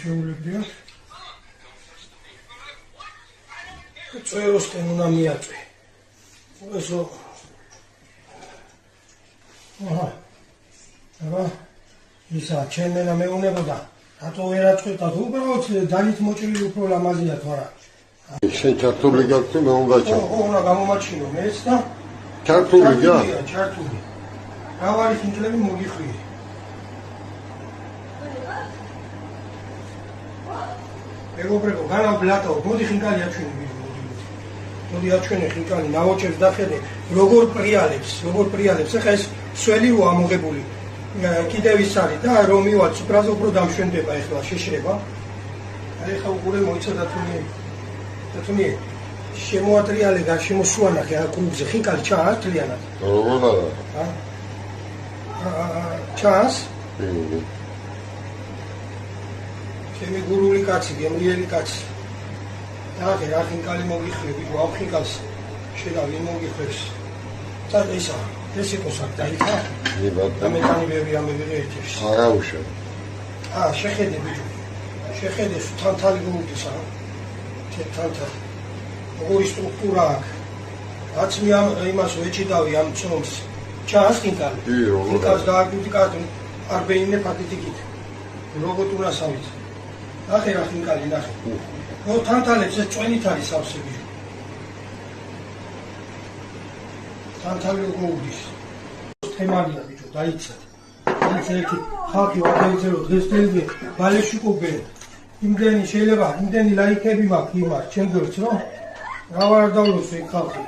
შეულებია. წეროსკენ უნდა მიაწვე. ესო. აბა, ისა ჩემენა მეუნებოდა. რატო ვერ აწყვეტა? უბრალოდ ძალით მოჭრილი უფრო ლამაზია თუ არა? შენ ჩართული გაქვს მე უნდა ჩა. უნდა გამომაჩინო მეც და ჩართული გა? ჩართული. რავარი ხინკლები მოგიხვიე. მეგობრებო, განა ბლატო, მოდი ხინკალი აჩვენე ვიდეო. მოდი აჩვენე ხინკალი, ნავოჭებს დახედე, როგორ პრიალებს, ეხა ეს სველიო ამოღებული. კიდევ ის არის და რომ მივალ ცუპრაზე უფრო დამშვენდება ეხლა შეშრება. აი ხა უყურე მოიცა დათუნი შემოატრიალე და შემოსუანახე აქ კრუგზე ხინკალი ჩაა თლიანად. როგორ არა? ჩას? ჩემი გურული კაცი, გემრიელი კაცი. და რა ხინკალი მოგიხვები, ვამ ხინკალს შედავი მოგიხვებს. და ისა ეს იყო საკდაიქა. და მეკანი ბევრი ამებიღე ერთის. არაუშა. შეხედე ბიჭო. შეხედე თანთალი გულდისა. თანთალი. როგორი სტრუქტურა აქვს. რაც მე იმას ვეჭიდავი ამ წონს. ჩას ხინკალი. ხინკალს დააგვიდი კარტი არ ბეინე ფაქტიკით. როგორ უნასავით. ნახე რა ხინკალი ნახე. თანთალებს ეს წვენით არის სავსე ბიჭო. თანთალი გულდის. თემარია ბიჭო დაიცა. ის ერთი ხალხი ვადაიწერო დღეს დღესდღე ბალეშიკობენ. იმდენი შეიძლება იმდენი ლაიქები მაქვს იმას ჩემ გვერდს რომ რა ვარ დავლოს ეგ ხალხი.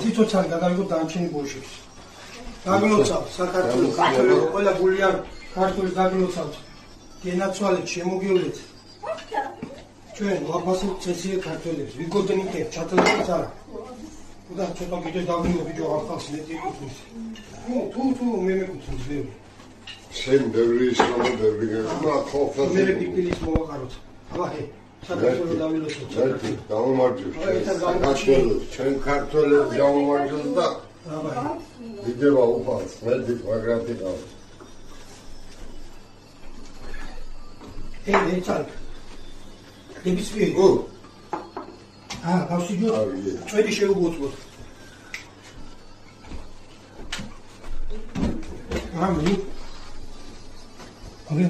თვითონაც გადავიღო დამჩენი ბოშებს. დაგლოცავ საქართველოს საქართველოს ყველა გულიან ქართული დაგლოცავთ. გენაცვალეთ შემოგივლეთ. ჩვენ ვაფასებ წესიერ ქართველებს ვიგოდნიკებ ჩათვალეთ არა. და ცოტა კიდე დავიო ბიჭო ახალს მეტი ეკუთვნის. თუ მე მეკუთვნის ბევრი. შენ ბევრი ისრამა ბევრი გერმა ხოხა მე პიპილის მოვაყაროთ. აბა საქართველოს დავილოცოთ. გამომარჯვეთ. ჩვენ ქართველებს გამომარჯვეთ და აბა ვიდეო უფალს მეტი კვადრატი ყავს. Hey, talk. Debis bir. Kavsiyor. Şöyle şey oldu. Tamam mı? Okay.